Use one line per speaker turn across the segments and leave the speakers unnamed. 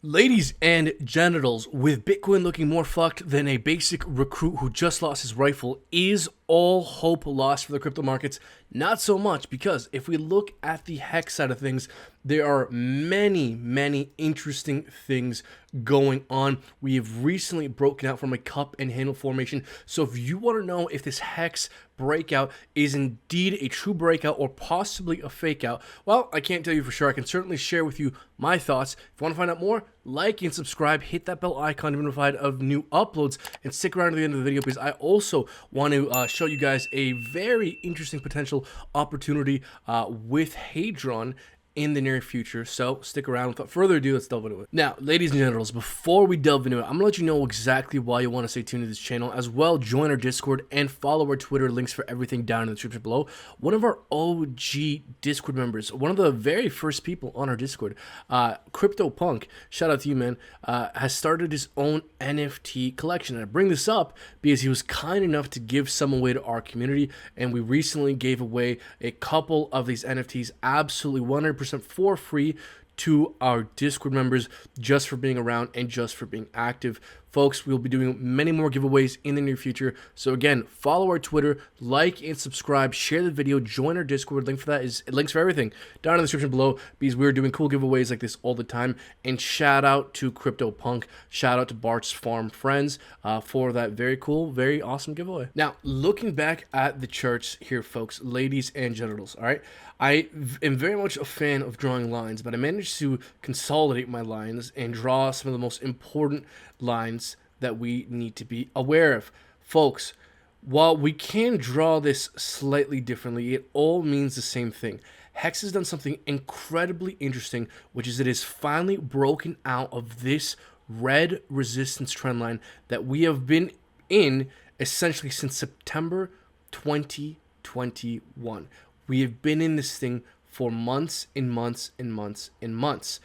Ladies and genitals, with Bitcoin looking more fucked than a basic recruit who just lost his rifle, is all hope lost for the crypto markets? Not so much, because if we look at the HEX side of things, there are many interesting things going on. We have recently broken out from a cup and handle formation. So if you want to know if this HEX breakout is indeed a true breakout or possibly a fake out, well, I can't tell you for sure. I can certainly share with you my thoughts. If you want to find out more, like and subscribe, hit that bell icon to be notified of new uploads, and stick around to the end of the video because I also want to show you guys a very interesting potential opportunity with Hedron in the near future. So stick around. Without further ado, let's delve into it. Now, ladies and gentlemen, before we delve into it, I'm gonna let you know exactly why you want to stay tuned to this channel. As well, join our Discord and follow our Twitter. Links for everything down in the description below. One of our OG Discord members, one of the very first people on our Discord, CryptoPunk, shout out to you, man, has started his own NFT collection. And I bring this up because he was kind enough to give some away to our community, and we recently gave away a couple of these NFTs absolutely 100% for free to our Discord members, just for being around and just for being active. Folks, we'll be doing many more giveaways in the near future. So again, follow our Twitter, like and subscribe, share the video, join our Discord. Link for that is links for everything down in the description below, because we're doing cool giveaways like this all the time. And shout out to CryptoPunk, shout out to Bart's Farm Friends for that very cool, very awesome giveaway. Now, looking back at the charts here, folks, ladies and genitals, all right, I am very much a fan of drawing lines, but I managed to consolidate my lines and draw some of the most important lines that we need to be aware of. Folks, while we can draw this slightly differently, it all means the same thing. HEX has done something incredibly interesting, which is it is finally broken out of this red resistance trend line that we have been in essentially since September 2021. We have been in this thing for months and months and months and months,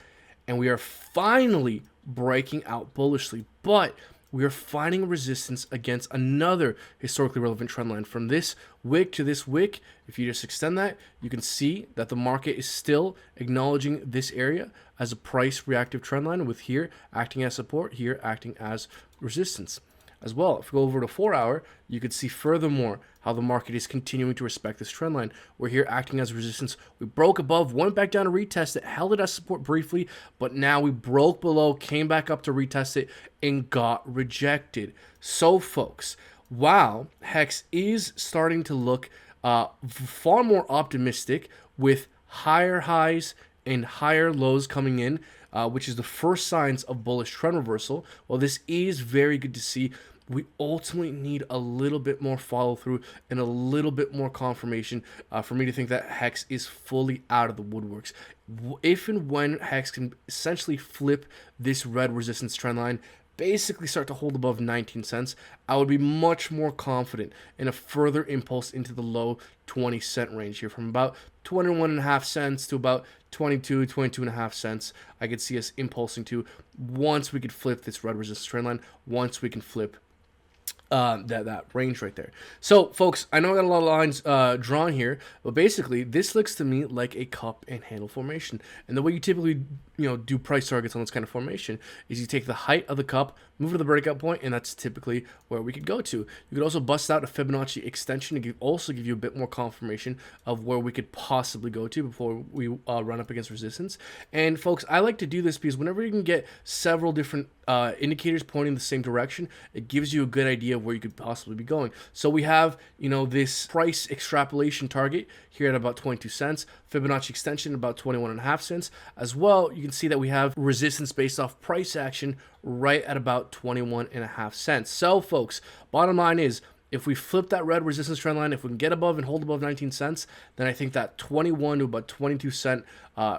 and we are finally breaking out bullishly, but we are finding resistance against another historically relevant trend line. From this wick to this wick, if you just extend that, you can see that the market is still acknowledging this area as a price reactive trend line, with here acting as support, here acting as resistance. As well, if we go over to 4 hour, you can see furthermore how the market is continuing to respect this trend line. We're here acting as resistance. We broke above, went back down to retest it, held it as support briefly, but now we broke below, came back up to retest it, and got rejected. So folks, while HEX is starting to look far more optimistic with higher highs and higher lows coming in, which is the first signs of bullish trend reversal. Well, this is very good to see. We ultimately need a little bit more follow through and a little bit more confirmation for me to think that HEX is fully out of the woodworks. If and when HEX can essentially flip this red resistance trend line, basically start to hold above 19 cents, I would be much more confident in a further impulse into the low 20-cent range here, from about 21.5 cents to about 22.5 cents. I could see us impulsing to once we could flip this red resistance trend line, once we can flip that range right there. So folks, I know I got a lot of lines drawn here, but basically this looks to me like a cup and handle formation. And the way you typically do price targets on this kind of formation is you take the height of the cup, move to the breakout point, and that's typically where we could go to. You could also bust out a Fibonacci extension to also give you a bit more confirmation of where we could possibly go to before we run up against resistance. And folks, I like to do this because whenever you can get several different indicators pointing the same direction, it gives you a good idea of where you could possibly be going. So we have, this price extrapolation target here at about 22 cents, Fibonacci extension about 21.5 cents. As well, you can see that we have resistance based off price action right at about 21.5 cents. So folks, bottom line is, if we flip that red resistance trend line, if we can get above and hold above 19 cents, then I think that 21 to about 22 cent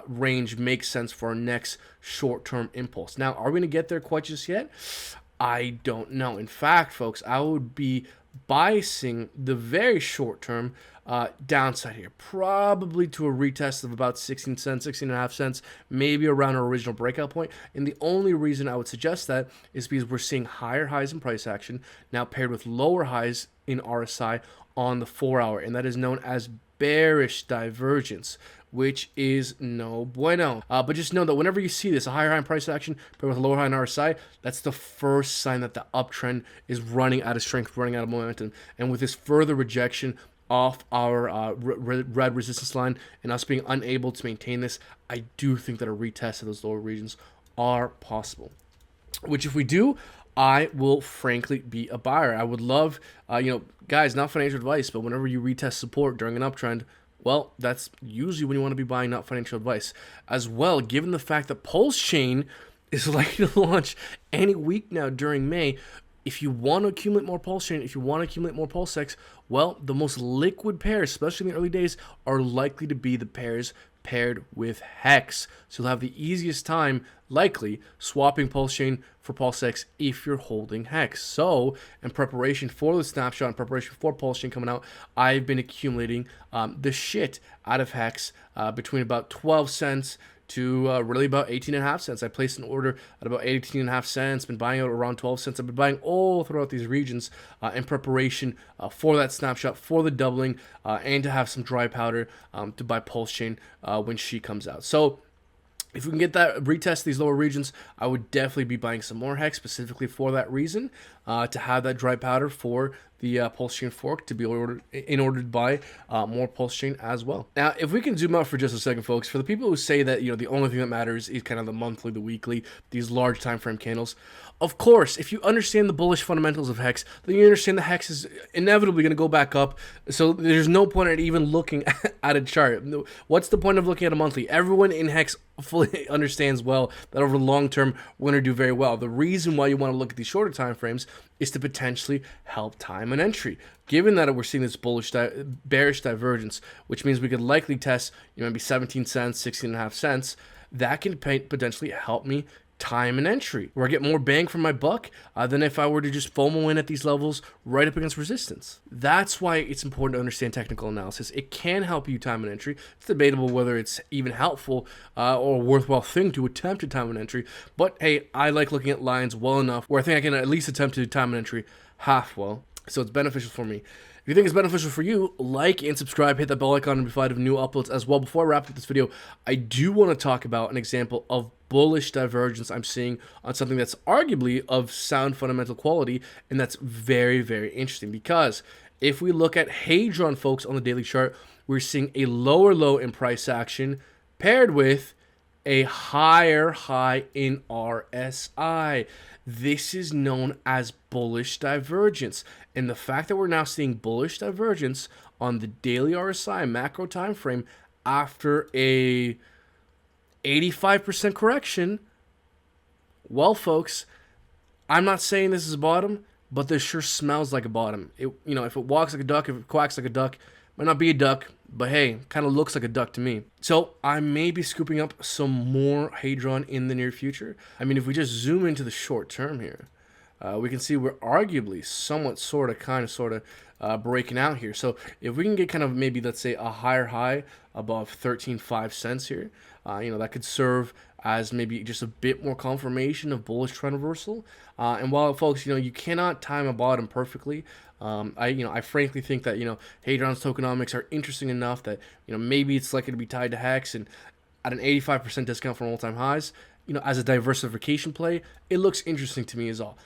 range makes sense for our next short-term impulse. Now, are we going to get there quite just yet? I don't know. In fact, folks, I would be biasing the very short-term downside here, probably to a retest of about 16 cents, 16.5 cents, maybe around our original breakout point. And the only reason I would suggest that is because we're seeing higher highs in price action now paired with lower highs in RSI on the 4 hour, and that is known as bearish divergence, which is no bueno. But just know that whenever you see this, a higher high in price action paired with a lower high in RSI, that's the first sign that the uptrend is running out of strength, running out of momentum. And with this further rejection off our red resistance line and us being unable to maintain this, I do think that a retest of those lower regions are possible. Which if we do, I will frankly be a buyer. I would love, guys, not financial advice, but whenever you retest support during an uptrend, well, that's usually when you want to be buying, not financial advice. As well, given the fact that Pulse Chain is likely to launch any week now during May, if you want to accumulate more Pulse Chain, if you want to accumulate more PulseX, well, the most liquid pairs, especially in the early days, are likely to be the pairs paired with HEX. So you'll have the easiest time, likely, swapping Pulse Chain for PulseX if you're holding HEX. So, in preparation for the snapshot, in preparation for Pulse Chain coming out, I've been accumulating the shit out of HEX between about 12 cents to really about 18.5 cents. I placed an order at about 18.5 cents, been buying out around 12 cents. I've been buying all throughout these regions in preparation for that snapshot, for the doubling, and to have some dry powder to buy Pulse Chain when she comes out. So if we can get that retest these lower regions, I would definitely be buying some more HEX specifically for that reason, to have that dry powder for the Pulse Chain fork to be in order to buy more Pulse Chain as well. Now, if we can zoom out for just a second, folks, for the people who say that the only thing that matters is kind of the monthly, the weekly, these large time frame candles. Of course, if you understand the bullish fundamentals of HEX, then you understand the HEX is inevitably going to go back up. So there's no point in even looking at a chart. What's the point of looking at a monthly? Everyone in HEX fully understands well that over the long term, we're going to do very well. The reason why you want to look at these shorter time frames is to potentially help time an entry. Given that we're seeing this bearish divergence, which means we could likely test maybe 17 cents, 16.5 cents, that can potentially help me time an entry, where I get more bang for my buck than if I were to just FOMO in at these levels right up against resistance. That's why it's important to understand technical analysis. It can help you time an entry. It's debatable whether it's even helpful or a worthwhile thing to attempt to time an entry, but hey, I like looking at lines well enough where I think I can at least attempt to time an entry half well, so it's beneficial for me. If you think it's beneficial for you, like and subscribe, hit that bell icon to be notified of new uploads as well. Before I wrap up this video, I do want to talk about an example of bullish divergence I'm seeing on something that's arguably of sound fundamental quality, and that's very, very interesting, because if we look at Hedron, folks, on the daily chart, we're seeing a lower low in price action paired with a higher high in RSI. This is known as bullish divergence. And the fact that we're now seeing bullish divergence on the daily RSI macro time frame after a 85% correction, well, folks, I'm not saying this is a bottom, but this sure smells like a bottom. If it walks like a duck, if it quacks like a duck, might not be a duck, but hey, kind of looks like a duck to me. So I may be scooping up some more Hedron in the near future. I mean, if we just zoom into the short term here, we can see we're arguably somewhat, sort of, breaking out here. So if we can get kind of maybe, let's say, a higher high above 13.5 cents here, that could serve as maybe just a bit more confirmation of bullish trend reversal. And while, folks, you cannot time a bottom perfectly, I frankly think that Hedron's tokenomics are interesting enough that maybe it's likely to be tied to HEX, and at an 85% discount from all-time highs, as a diversification play, it looks interesting to me as all.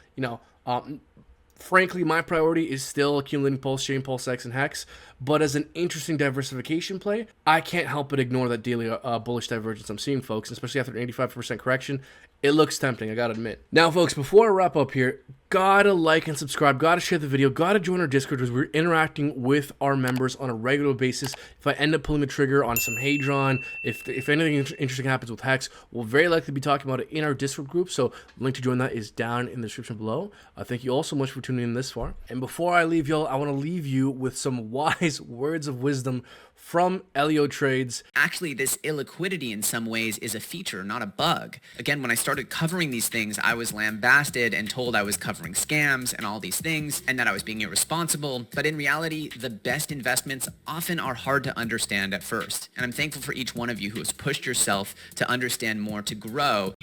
Frankly, my priority is still accumulating Pulse Chain, PulseX, and HEX, but as an interesting diversification play, I can't help but ignore that daily bullish divergence I'm seeing, folks, especially after an 85% correction. It looks tempting, I gotta admit. Now, folks, before I wrap up here, gotta like and subscribe, gotta share the video, gotta join our Discord, because we're interacting with our members on a regular basis. If I end up pulling the trigger on some Hedron, if anything interesting happens with HEX, we'll very likely be talking about it in our Discord group, so the link to join that is down in the description below. Thank you all so much for tuning in this far. And before I leave y'all, I want to leave you with some wise words of wisdom from Elio Trades.
Actually, this illiquidity in some ways is a feature, not a bug. Again, when I started covering these things, I was lambasted and told I was covering scams and all these things, and that I was being irresponsible. But in reality, the best investments often are hard to understand at first. And I'm thankful for each one of you who has pushed yourself to understand more, to grow.